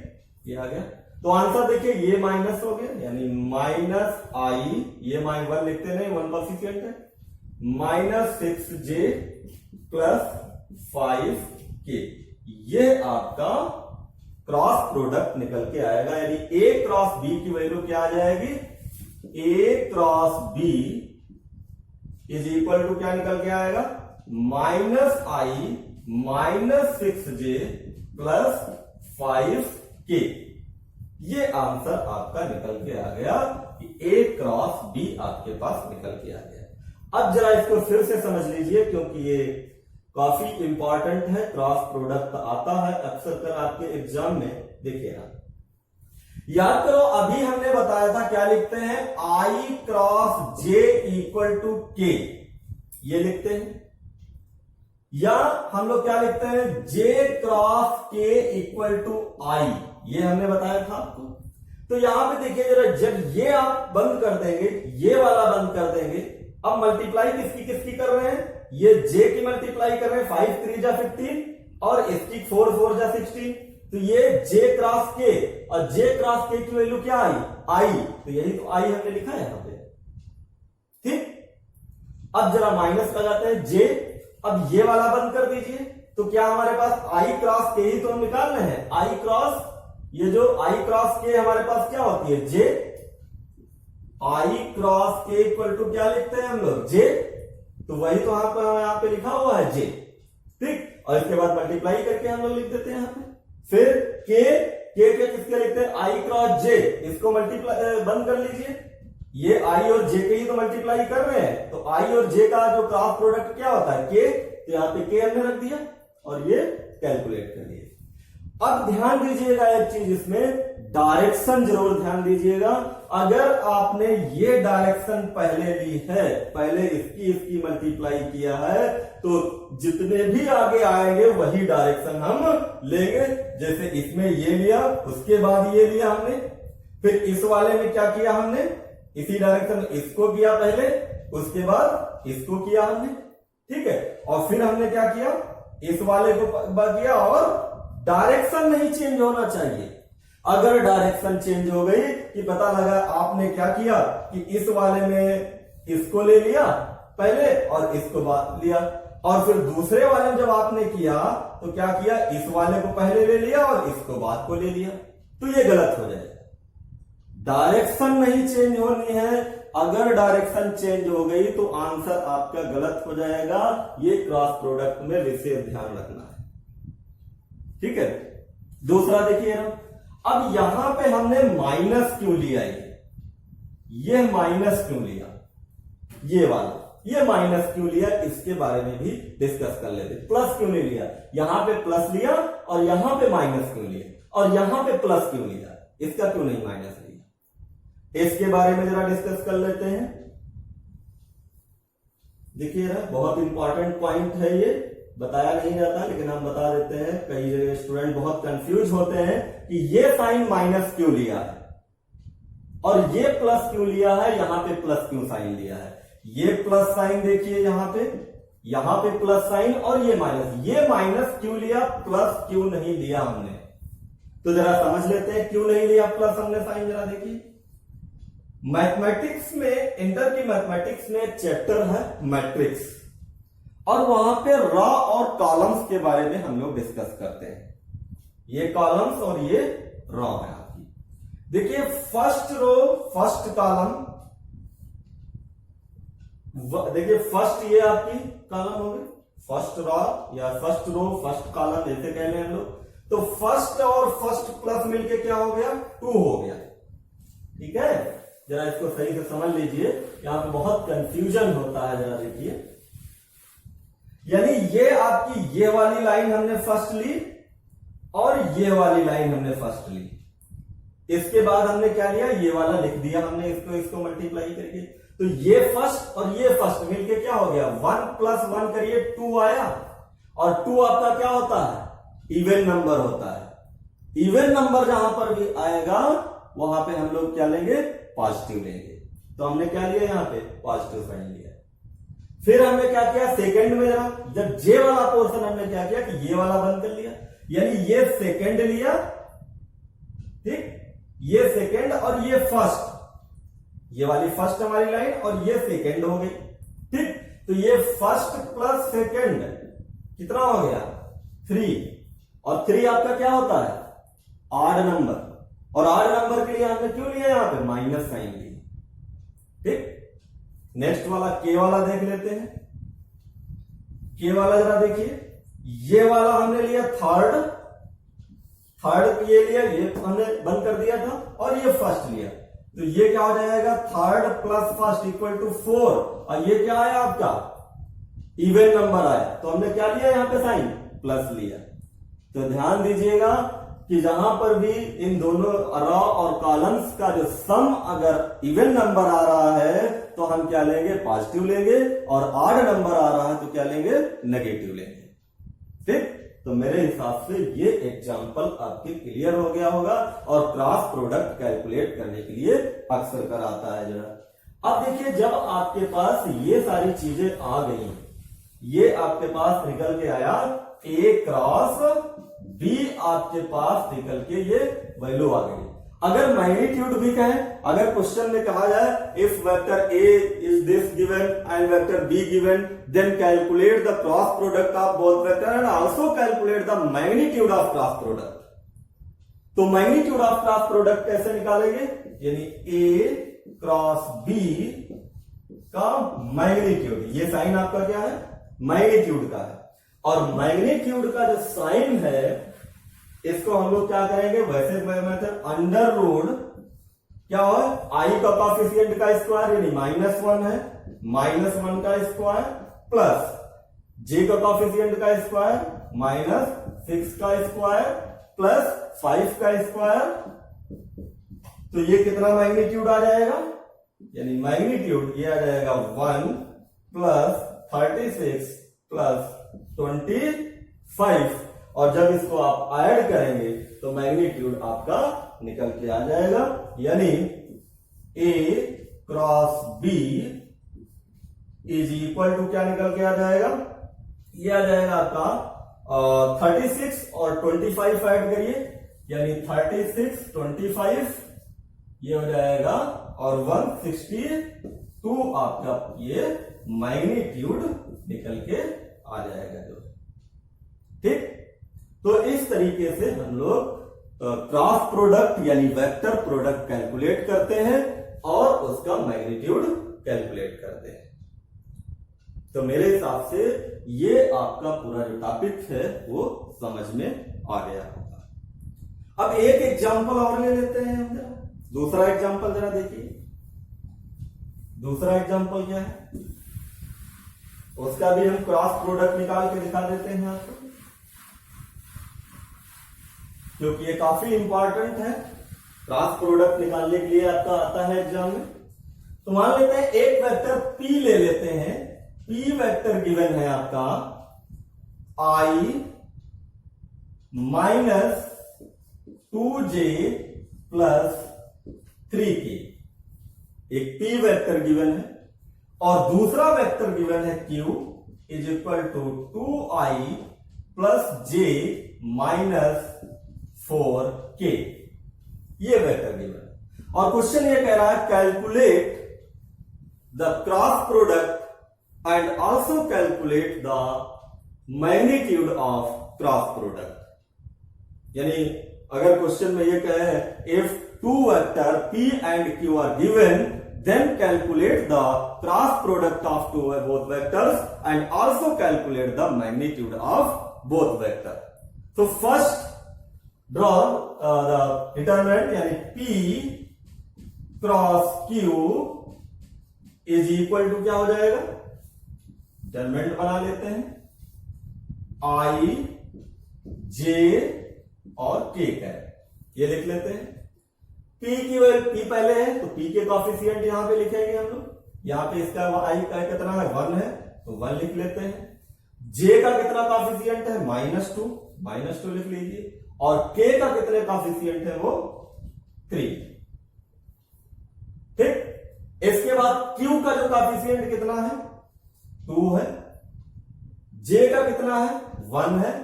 ये आ गया। तो आंसर देखिए, ये माइनस हो गया, यानी माइनस I, ये -1 लिखते नहीं, 1 कॉफिशिएंट है, माइनस 6J प्लस 5K। ये आपका क्रॉस प्रोडक्ट निकल के आएगा, यानी A क्रॉस B की वैल्यू क्या आ जाएगी, A cross B is equal to क्या निकल के आएगा, -I -6j प्लस 5k। ये आंसर आपका निकल के आ गया कि A क्रॉस B आपके पास निकल के आ गया। अब जरा इसको फिर से समझ लीजिए, क्योंकि ये काफी इंपॉर्टेंट है। क्रॉस प्रोडक्ट आता है अक्सर कर आपके एग्जाम में। देखिए ना, याद करो अभी हमने बताया था क्या लिखते हैं, I cross J equal to K, ये लिखते हैं। या हम लोग क्या लिखते हैं, J cross K equal to I, ये हमने बताया था आपको। तो यहां पे देखिए जरा, जब ये आप बंद कर देंगे, ये वाला बंद कर देंगे, अब मल्टीप्लाई किसकी किसकी कर रहे हैं, ये J की मल्टीप्लाई कर रहे हैं, 5 3 जा 15 और इसकी 4 4 जा 16। तो ये J क्रॉस K और J क्रॉस K की वैल्यू क्या आई, I, तो यही तो I हमने लिखा है यहां पे। ठीक, अब जरा माइनस लगाते हैं J, अब ये वाला बंद कर दीजिए। तो क्या हमारे पास I क्रॉस K ही तो हम निकाल रहे हैं, I क्रॉस, ये जो I क्रॉस K हमारे पास क्या होती है, J। I cross K equal to क्या लिखते हैं हम लोग, J। तो वही तो यहाँ पे लिखा हुआ है J। ठीक, और इसके बाद मल्टीप्लाई करके हम लोग लिख देते हैं यहाँ पे। फिर K के किसके लिखते हैं, I क्रॉस J, इसको मल्टीप्लाई बंद कर लीजिए। ये I और J के ही तो मल्टीप्लाई कर रहे हैं, तो I और J का जो क्रॉस प्रोडक्ट क्या होता है, K। तो यहाँ पे K हमने रख दिया और ये कैलकुलेट कर दिए। अब ध्यान दीजिएगा एक चीज, इसमें डायरेक्शन जरूर ध्यान दीजिएगा। अगर आपने ये डायरेक्शन पहले ली है, पहले इसकी मल्टीप्लाई किया है, तो जितने भी आगे आएंगे वही डायरेक्शन हम लेंगे। जैसे इसमें ये लिया, उसके बाद ये लिया हमने, फिर इस वाले में क्या किया हमने, इसी डायरेक्शन में इसको किया पहले, उसके बाद इसको किया हमने। ठीक है, और फिर हमने क्या किया, इस वाले को किया, और डायरेक्शन नहीं चेंज होना चाहिए। अगर डायरेक्शन चेंज हो गई कि पता लगा आपने क्या किया कि इस वाले में इसको ले लिया पहले और इसको बाद लिया, और फिर दूसरे वाले में जब आपने किया तो क्या किया, इस वाले को पहले ले लिया और इसको बाद को ले लिया, तो ये गलत हो जाएगा। डायरेक्शन नहीं चेंज होनी है। अगर डायरेक्शन चेंज हो गई तो आंसर आपका गलत हो जाएगा। ये क्रॉस प्रोडक्ट में विशेष ध्यान रखना है। ठीक है, दूसरा देखिए ना, अब यहां पे हमने माइनस क्यों लिया, ये माइनस क्यों लिया, ये वाला, ये माइनस क्यों लिया, इसके बारे में भी डिस्कस कर लेते। प्लस क्यों नहीं लिया, यहां पे प्लस लिया और यहां पे माइनस क्यों लिया, और यहां पे प्लस क्यों लिया, इसका क्यों नहीं माइनस लिया, इसके बारे में जरा डिस्कस कर लेते हैं। देखिए ना, बहुत इंपॉर्टेंट पॉइंट है ये, बताया नहीं जाता लेकिन हम बता देते हैं। कई जगह स्टूडेंट बहुत कंफ्यूज होते हैं कि ये साइन माइनस क्यों लिया है और ये प्लस क्यों लिया है, यहां पे प्लस क्यों साइन लिया है। ये प्लस साइन देखिए यहां पे प्लस साइन, और ये माइनस क्यों लिया, प्लस क्यों नहीं लिया हमने। तो जरा समझ लेते हैं क्यों नहीं लिया प्लस हमने साइन। जरा देखिए, मैथमेटिक्स में, इंटर की मैथमेटिक्स में एक चैप्टर है मैट्रिक्स, और वहां पे रॉ और कॉलम्स के बारे में हम लोग डिस्कस करते हैं। ये कॉलम्स और ये रॉ है आपकी। देखिए, फर्स्ट रो फर्स्ट कॉलम, देखिए फर्स्ट ये आपकी कॉलम हो गई, फर्स्ट रॉ या फर्स्ट रो फर्स्ट कॉलम जैसे कह लें हम लोग। तो फर्स्ट और फर्स्ट प्लस मिलके क्या हो गया, 2 हो गया। ठीक है, जरा इसको सही से समझ लीजिए, यहां पे बहुत कंफ्यूजन होता है। जरा देखिए, यानी ये आपकी ये वाली लाइन हमने फर्स्ट ली और ये वाली लाइन हमने फर्स्ट ली, इसके बाद हमने क्या लिया, ये वाला लिख दिया हमने, इसको मल्टीप्लाई करके। तो ये फर्स्ट और ये फर्स्ट मिलके क्या हो गया, 1 + 1 करिए 2 आया, और 2 आपका क्या होता है, इवन नंबर होता है। इवन नंबर जहां पर भी आएगा वहां पे हम लोग क्या लेंगे, पॉजिटिव लेंगे। तो हमने क्या लिया, यहां पे पॉजिटिव साइन लिया। फिर हमने क्या किया, सेकंड में जब जे वाला पोर्शन हमने क्या किया कि ये वाला बंद कर लिया, यानी ये सेकंड लिया, ठीक, ये सेकंड और ये फर्स्ट, ये वाली फर्स्ट हमारी लाइन और ये सेकंड हो गई। ठीक, तो ये फर्स्ट प्लस सेकंड कितना हो गया, 3, और 3 आपका क्या होता है, ऑड नंबर, और ऑड नंबर के लिए हमने क्यों लिया, यहां पे माइनस साइन लिया। ठीक, नेक्स्ट वाला के वाला देख लेते हैं। के वाला जरा देखिए, ये वाला हमने लिया थर्ड ये लिया, ये हमने बंद कर दिया था, और ये फर्स्ट लिया, तो ये क्या हो जाएगा, third plus first equal to 4, और ये क्या आया आपका इवन नंबर आया, तो हमने क्या लिया यहां पे साइन, प्लस लिया। तो ध्यान दीजिएगा कि जहां पर भी इन दोनों रो और कॉलम्स का जो सम अगर इवन नंबर आ रहा है तो हम क्या लेंगे, पॉजिटिव लेंगे, और ऑड नंबर आ रहा है तो क्या लेंगे, नेगेटिव लेंगे। ठीक, तो मेरे हिसाब से ये एग्जांपल आपके क्लियर हो गया होगा, और क्रॉस प्रोडक्ट कैलकुलेट करने के लिए अक्सर कराता है जरा। अब देखिए, जब आपके पास ये सारी चीजें आ गई, ये आपके पास निकल के आया ए क्रॉस बी, आपके पास निकल के ये वैल्यू आ गई। अगर मैग्नीट्यूड भी कहे, अगर क्वेश्चन में कहा जाए if vector A is this given and vector B given, then calculate the cross product of both vector and also calculate the magnitude of cross product, तो मैग्नीट्यूड ऑफ क्रॉस प्रोडक्ट कैसे निकालेंगे, यानी ए क्रॉस बी का मैग्नीट्यूड, ये साइन आपका क्या है, मैग्नीट्यूड का है, और मैग्नीट्यूड का जो साइन है इसको हम लोग क्या करेंगे, वैसे मेथड अंडर रूट क्या हो, आई का कॉफिशिएंट का स्क्वायर यानी -1 है, -1 का स्क्वायर प्लस जे का कॉफिशिएंट का स्क्वायर -6 का स्क्वायर प्लस 5 का स्क्वायर, तो ये कितना मैग्नीट्यूड आ जाएगा, यानी मैग्नीट्यूड ये आ जाएगा 1 प्लस 36 प्लस 25, और जब इसको आप ऐड करेंगे तो मैग्नीट्यूड आपका निकल के आ जाएगा, यानी A cross B is equal to क्या निकल के आ जाएगा, ये आ जाएगा आपका 36 और 25 ऐड करिए, यानी 36 25 ये हो जाएगा, और 162 आपका ये मैग्नीट्यूड निकल के आ जाएगा जो। ठीक, तो इस तरीके से हम लोग क्रॉस प्रोडक्ट यानी वेक्टर प्रोडक्ट कैलकुलेट करते हैं और उसका मैग्नीट्यूड कैलकुलेट करते हैं। तो मेरे हिसाब से ये आपका पूरा जो टॉपिक है वो समझ में आ गया होगा। अब एक एग्जांपल और ले लेते हैं हम, जरा दूसरा एग्जांपल जरा देखिए। दूसरा एग्जांपल क्या है, उसका भी हम क्रॉस प्रोडक्ट निकाल के दिखा देते हैं आपको, क्योंकि ये काफी इंपॉर्टेंट है। क्रॉस प्रोडक्ट निकालने के लिए आपका आता है एग्जाम में। तो मान लेते हैं एक वेक्टर P ले लेते हैं, P वेक्टर गिवन है आपका I minus 2j plus 3k, एक P वेक्टर गिवन है, और दूसरा वेक्टर गिवन है Q is equal to 2i plus j minus 4k, ये वेक्टर गिवन है। और क्वेश्चन ये कह रहा है calculate the cross product and also calculate the magnitude of cross product. यानी अगर क्वेश्चन में ये कहे if two vector P and Q are given, then calculate the cross product of both vectors and also calculate the magnitude of both vectors. So first draw the determinant, यानी P cross Q is equal to क्या हो जाएगा, डिटरमिनेंट बना लेते हैं I J और K का, ये लिख लेते हैं। P की वैल्यू P पहले है तो P के कॉफिशिएंट यहां पे लिखेंगे हम लोग, यहां पे इसका I का कितना है 1 है तो 1 लिख लेते हैं। J का कितना कॉफिशिएंट है -2 लिख लीजिए, और K का कितने कॉफिशिएंट है वो 3। ठीक, इसके बाद Q का जो कॉफिशिएंट कितना है 2 है, J का कितना है 1 है,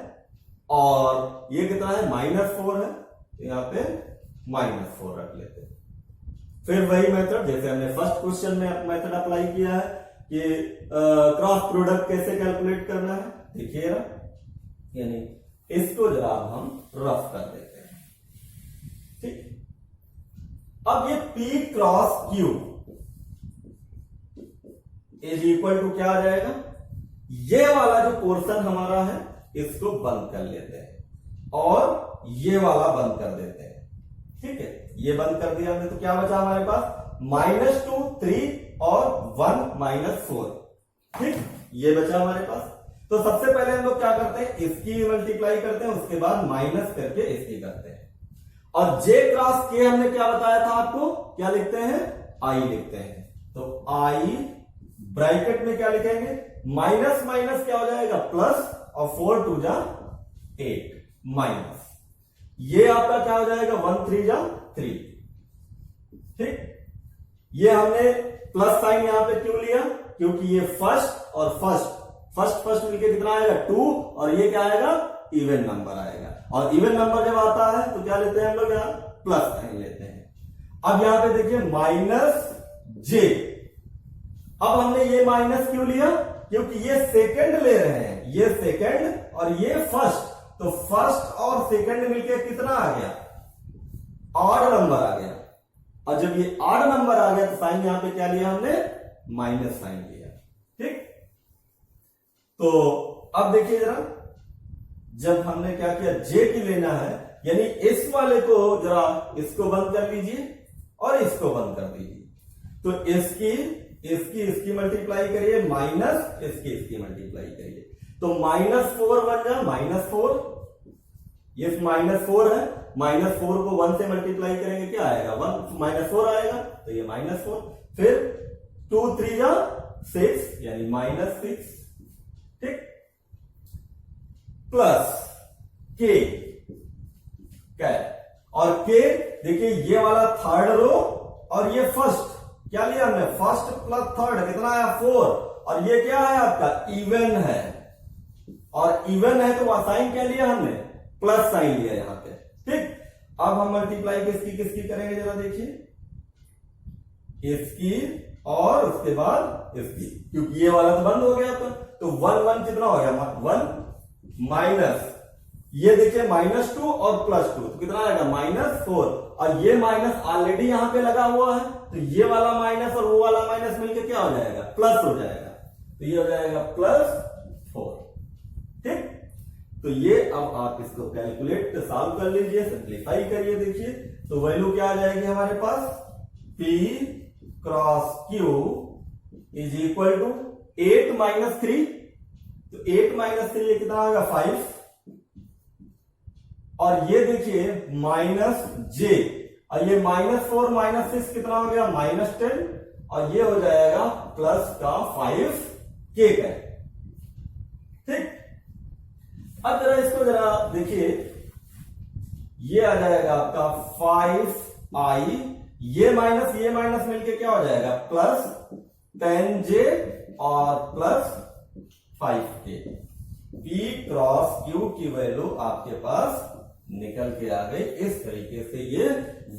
और ये कितना है -4 है, यहां पे -4 रख लेते हैं। फिर वही मेथड जैसे हमने फर्स्ट क्वेश्चन में मेथड अप्लाई किया है कि क्रॉस प्रोडक्ट कैसे कैलकुलेट करना है, देखिए ना, यानी इसको जरा हम रफ कर देते हैं। ठीक, अब ये P cross Q is equal to क्या आ जाएगा, ये वाला जो पोर्शन हमारा है इसको बंद कर लेते हैं और ये वाला बंद कर देते हैं। ठीक है, ये बंद कर दिया हमने, तो क्या बचा हमारे पास -2 3 और 1 -4। ठीक, ये बचा हमारे पास। तो सबसे पहले हम लोग क्या करते हैं, इसकी मल्टीप्लाई करते हैं, उसके बाद माइनस करके इसकी करते हैं। और J क्रॉस K हमने क्या बताया था आपको, क्या लिखते हैं, I लिखते हैं। तो I ब्रैकेट में क्या लिखेंगे, माइनस माइनस क्या हो जाएगा प्लस, और 4 2 जा 8 माइनस, ये आपका क्या हो जाएगा 1 3 जा 3। ठीक, ये हमने प्लस साइन यहां पे क्यों लिया, क्योंकि ये फर्स्ट और फर्स्ट मिलके कितना आएगा 2, और ये क्या आएगा इवन नंबर आएगा। और इवन नंबर जब आता है तो क्या लेते हैं हम लोग, यहां प्लस साइन लेते हैं। अब यहां पे देखिए -j, अब हमने ये माइनस क्यों लिया, क्योंकि ये सेकंड ले रहे हैं, ये सेकंड और ये फर्स्ट, तो फर्स्ट और सेकंड मिलके कितना आ गया, ऑड नंबर आ गया। और जब ये ऑड नंबर आ गया तो साइन यहां पे क्या लिया हमने, माइनस साइन लिया। ठीक, तो अब देखिए जरा, जब हमने क्या किया, जे की लेना है, यानी इस वाले को जरा इसको बंद कर लीजिए और इसको बंद कर दीजिए। तो इसकी मल्टीप्लाई करिए, माइनस इसकी मल्टीप्लाई करिए, तो -4 बन जाए -4, ये -4 है, -4 को 1 से मल्टीप्लाई करेंगे क्या आएगा, 1 -4 आएगा, तो ये -4, फिर 2 3 जा 6 यानी -6। ठीक, प्लस के, और के देखिए ये वाला थर्ड रो और ये फर्स्ट, क्या लिया हमने, फर्स्ट प्लस थर्ड कितना आया 4, और ये क्या है आपका इवन है, और इवन है तो साइन क्या लिया हमने, प्लस साइन लिया यहां पे। ठीक, अब हम मल्टीप्लाई किसकी करेंगे जरा देखिए, इसकी और उसके बाद इसकी, क्योंकि ये वाला तो बंद हो गया था, तो 1 1 कितना हो गया 1 माइनस, ये देखिए -2 और +2 तो कितना आएगा -4, और ये माइनस ऑलरेडी यहां पे लगा हुआ है, तो ये वाला माइनस और वो वाला माइनस मिलकर क्या हो जाएगा, प्लस हो जाएगा, तो ये हो जाएगा +4। ठीक, तो ये अब आप इसको कैलकुलेट सॉल्व कर लीजिए, सिंप्लीफाई करिए, देखिए तो वैल्यू क्या आ जाएगी हमारे पास, P cross Q is equal to 8 - 3, तो 8 - 3 ये कितना आएगा 5, और ये देखिए -j, और ये -4 -6 कितना हो गया -10, और ये हो जाएगा प्लस का 5k का। ठीक, अब जरा इसको जरा देखिए, ये आ जाएगा आपका 5i, ये माइनस मिलके क्या हो जाएगा प्लस 10j और plus 5k। P cross Q की वैल्यू आपके पास निकल के आ गई। इस तरीके से ये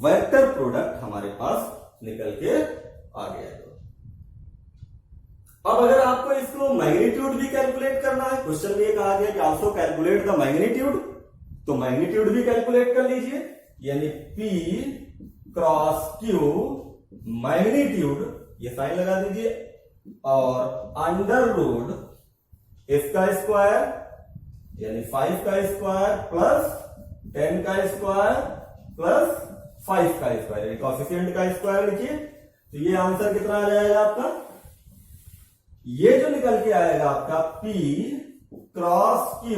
वेक्टर प्रोडक्ट हमारे पास निकल के आ गया। अब अगर आपको इसको मैग्नीट्यूड भी कैलकुलेट करना है, क्वेश्चन में कहा गया कि आल्सो कैलकुलेट द मैग्नीट्यूड, तो मैग्नीट्यूड भी कैलकुलेट कर लीजिए, यानी P क्रॉस Q मैग्नीट्यूड, ये साइन लगा दीजिए, और अंडर रूट इसका स्क्वायर यानी 5 का स्क्वायर प्लस 10 का स्क्वायर प्लस 5 का स्क्वायर, यानी कोएफिशिएंट का स्क्वायर लिखिए, तो ये आंसर कितना आ जाएगा आपका, ये जो निकल के आएगा आपका P cross Q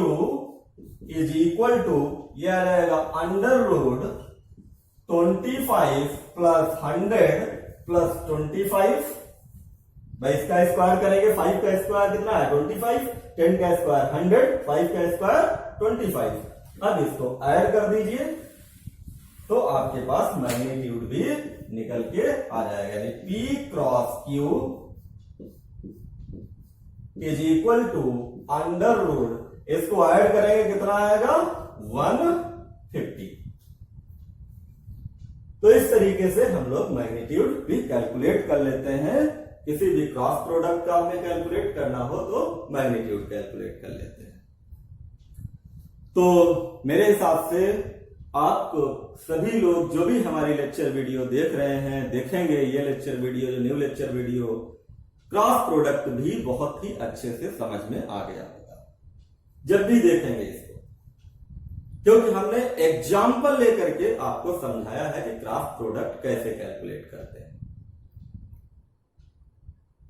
is equal to, ये आ जाएगा अंडर रूट 25 प्लस 100 प्लस 25, भाई इसका स्क्वायर करेंगे, 5 का स्क्वायर कितना है 25, 10 का स्क्वायर 100, 5 का स्क्वायर 25। अब इसको ऐड कर दीजिए तो आपके पास मैग्नीट्यूड भी निकल के आ जाएगा, यानी P cross Q is equal to under root, इसको ऐड करेंगे कितना आएगा 150। तो इस तरीके से हम लोग मैग्नीट्यूड भी कैलकुलेट कर लेते हैं, किसी भी क्रॉस प्रोडक्ट का हमें कैलकुलेट करना हो तो मैग्नीट्यूड कैलकुलेट कर लेते हैं। तो मेरे हिसाब से आप सभी लोग जो भी हमारी लेक्चर वीडियो देख रहे हैं, देखेंगे ये लेक्चर वीडियो, जो new lecture video, cross product भी बहुत ही अच्छे से समझ में आ गया होगा। जब भी देखेंगे इसको, क्योंकि हमने एग्जाम्पल लेकर के आपको समझाया है कि क्राफ्ट प्रोडक्ट कैसे कैलकुलेट करते हैं।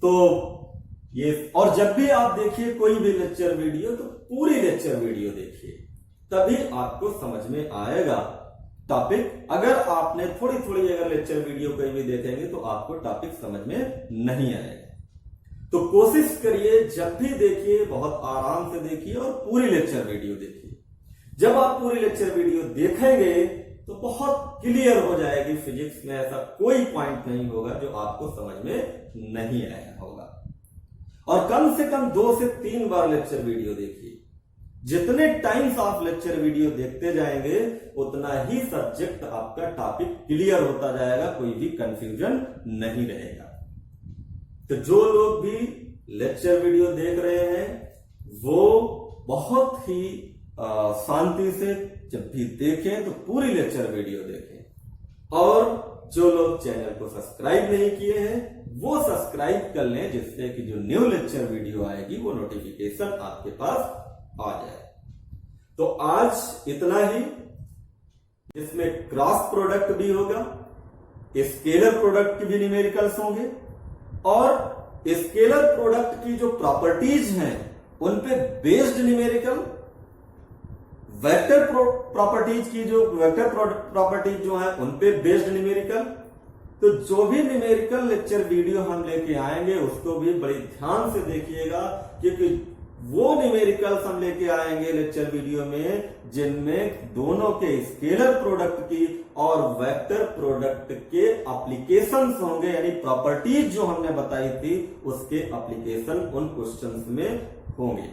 तो ये, और जब भी आप देखिए कोई भी लेक्चर वीडियो तो पूरी लेक्चर वीडियो देखिए, तभी आपको समझ में आएगा टॉपिक। अगर आपने थोड़ी थोड़ी अगर लेक्चर वीडियो कहीं भी देखेंगे तो आपको टॉपिक समझ में नहीं आएगा। तो कोशिश करिए जब भी देखिए बहुत आराम से देखिए और पूरी लेक्चर वीडियो देखिए। जब आप पूरी लेक्चर वीडियो देखेंगे तो बहुत क्लियर हो जाएगी, फिजिक्स में ऐसा कोई पॉइंट नहीं होगा जो आपको समझ में नहीं आया होगा। और कम से कम 2 से 3 बार लेक्चर वीडियो देखिए। जितने टाइम्स आप लेक्चर वीडियो देखते जाएंगे उतना ही सब्जेक्ट आपका टॉपिक क्लियर होता जाएगा, कोई भी कंफ्यूजन नहीं रहेगा। तो जो लोग भी लेक्चर वीडियो देख रहे हैं वो बहुत ही शांति से जब भी देखें तो पूरी लेक्चर वीडियो देखें। और जो लोग चैनल को सब्सक्राइब नहीं किए हैं वो सब्सक्राइब कर लें, जिससे कि जो न्यू लेक्चर वीडियो आएगी वो नोटिफिकेशन आपके पास आ जाए। तो आज इतना ही। इसमें क्रॉस प्रोडक्ट भी होगा, स्केलर प्रोडक्ट की भी न्यूमेरिकल्स होंगे, और स्केलर प्रोडक्ट की जो प्रॉपर्टीज हैं उन पे बेस्ड न्यूमेरिकल, वेक्टर प्रॉपर्टीज की जो वेक्टर प्रॉपर्टीज जो है उन पे बेस्ड न्यूमेरिकल। तो जो भी न्यूमेरिकल लेक्चर वीडियो हम लेके आएंगे उसको भी बड़ी ध्यान से देखिएगा, क्योंकि वो न्यूमेरिकल्स हम लेके आएंगे लेक्चर वीडियो में जिनमें दोनों के स्केलर प्रोडक्ट की और वेक्टर प्रोडक्ट के एप्लीकेशंस होंगे, यानी प्रॉपर्टीज जो हमने बताई थी उसके एप्लीकेशन उन क्वेश्चंस में होंगे।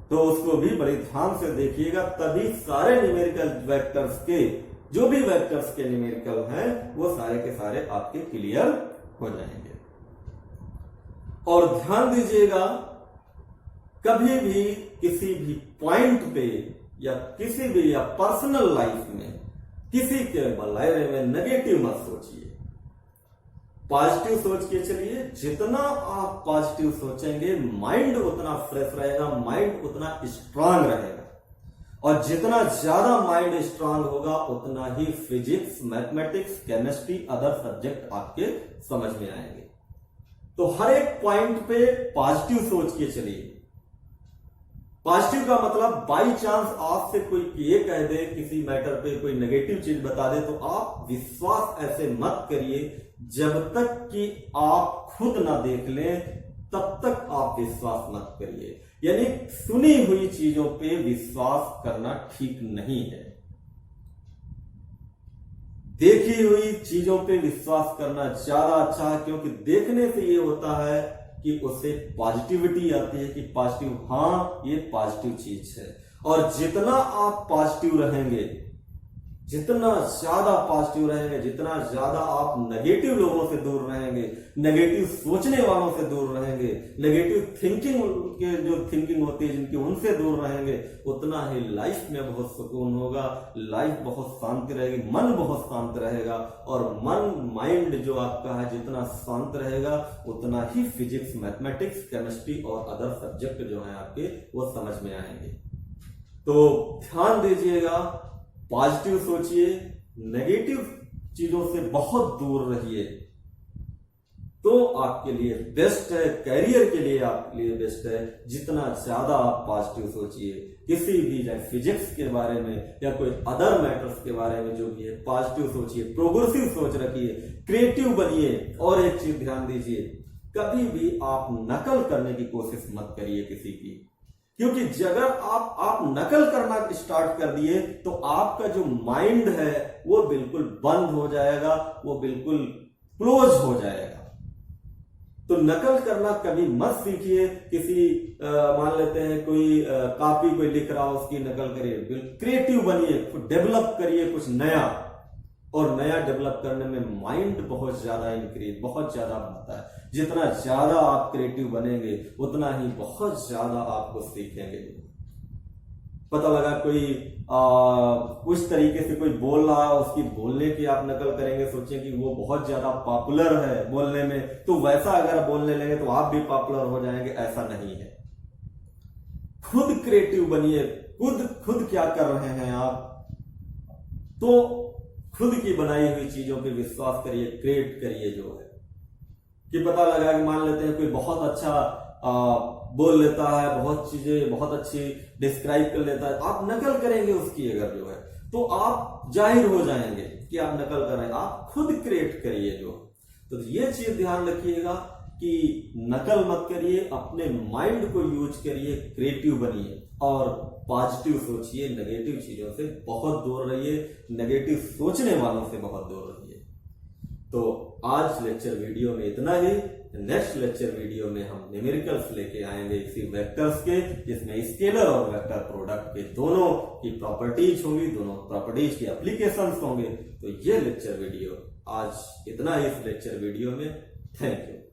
तो उसको भी बड़ी ध्यान से देखिएगा, तभी सारे न्यूमेरिकल वेक्टर्स के जो भी वेक्टर्स के न्यूमेरिकल हैं वो सारे के सारे आपके क्लियर हो जाएंगे। और ध्यान दीजिएगा, कभी भी किसी भी पॉइंट पे या किसी भी या पर्सनल लाइफ में किसी के बारे में नेगेटिव मत सोचिए, पॉजिटिव सोच के चलिए। जितना आप पॉजिटिव सोचेंगे माइंड उतना फ्रेश रहेगा, माइंड उतना स्ट्रांग रहेगा, और जितना ज्यादा माइंड स्ट्रांग होगा उतना ही physics, mathematics, chemistry, other subject आपके समझ में आएंगे। तो हर एक पॉइंट पे पॉजिटिव सोच के चलिए। पॉजिटिव का मतलब बाई चांस आपसे कोई ये कह दे, किसी मैटर पे कोई नेगेटिव चीज बता दे, तो आप विश्वास ऐसे मत करिए। जब तक कि आप खुद ना देख लें तब तक आप विश्वास मत करिए। यानी सुनी हुई चीजों पे विश्वास करना ठीक नहीं है, देखी हुई चीजों पे विश्वास करना ज्यादा अच्छा है, क्योंकि देखने से ये होता है कि उससे पॉजिटिविटी आती है कि पॉजिटिव, हाँ ये पॉजिटिव चीज है। और जितना आप पॉजिटिव रहेंगे, जितना ज्यादा पॉजिटिव रहेंगे, जितना ज्यादा आप नेगेटिव लोगों से दूर रहेंगे, नेगेटिव सोचने वालों से दूर रहेंगे, नेगेटिव थिंकिंग के जो थिंकिंग होती है जिनकी, उनसे दूर रहेंगे, उतना ही लाइफ में बहुत सुकून होगा, लाइफ बहुत शांति रहेगी, मन बहुत शांत रहेगा। और मन, माइंड जो आपका है जितना शांत रहेगा उतना ही फिजिक्स, मैथमेटिक्स, केमिस्ट्री और अदर सब्जेक्ट जो है आपके वो समझ में आएंगे। तो ध्यान दीजिएगा, पॉजिटिव सोचिए, नेगेटिव चीजों से बहुत दूर रहिए, तो आपके लिए बेस्ट है, कैरियर के लिए आपके लिए बेस्ट है। जितना ज्यादा आप पॉजिटिव सोचिए, किसी भी चाहे फिजिक्स के बारे में या कोई अदर मैटर्स के बारे में जो भी है, पॉजिटिव सोचिए, प्रोग्रेसिव सोच रखिए, क्रिएटिव बनिए। और एक चीज ध्यान दीजिए, कभी भी आप नकल करने की कोशिश मत करिए किसी की, क्योंकि अगर आप नकल करना स्टार्ट कर दिए तो आपका जो माइंड है वो बिल्कुल बंद हो जाएगा, वो बिल्कुल क्लोज हो जाएगा। तो नकल करना कभी मत सीखिए। किसी मान लेते हैं कोई कॉपी कोई लिख रहा हो उसकी नकल करिए, क्रिएटिव बनिए, डेवलप करिए कुछ नया। और नया डेवलप करने में माइंड बहुत ज्यादा इंक्रीज, बहुत ज्यादा बनता है। जितना ज्यादा आप क्रिएटिव बनेंगे उतना ही बहुत ज्यादा आपको सीखेंगे। पता लगा कोई उस तरीके से कोई बोल रहा है, उसकी बोलने की आप नकल करेंगे, सोचें कि वो बहुत ज्यादा पॉपुलर है बोलने में, तो वैसा अगर बोलने लगे तो आप भी पॉपुलर हो जाएंगे, ऐसा नहीं है। खुद क्रिएटिव बनिए, खुद क्या कर रहे हैं आप, तो खुद की बनाई हुई चीजों पे विश्वास करिए, क्रिएट करिए। जो है कि पता लगा कि मान लेते हैं कोई बहुत अच्छा बोल लेता है, बहुत चीजें बहुत अच्छी डिस्क्राइब कर लेता है, आप नकल करेंगे उसकी अगर जो है, तो आप जाहिर हो जाएंगे कि आप नकल कर रहे हैं। आप खुद क्रिएट करिए जो। तो ये चीज ध्यान रखिएगा कि नकल मत करिए, अपने माइंड को यूज करिए, क्रिएटिव बनिए और पॉजिटिव सोचिए, नेगेटिव चीजों से बहुत दूर रहिए, नेगेटिव सोचने वालों से बहुत दूर रहिए। तो आज लेक्चर वीडियो में इतना ही। नेक्स्ट लेक्चर वीडियो में हम न्यूमेरिकल्स लेके आएंगे इसी वेक्टर्स के, जिसमें स्केलर और वेक्टर प्रोडक्ट के दोनों की प्रॉपर्टीज होंगी, दोनों प्रॉपर्टीज के एप्लीकेशंस होंगे। तो ये लेक्चर वीडियो आज इतना ही इस लेक्चर वीडियो में। Thank you.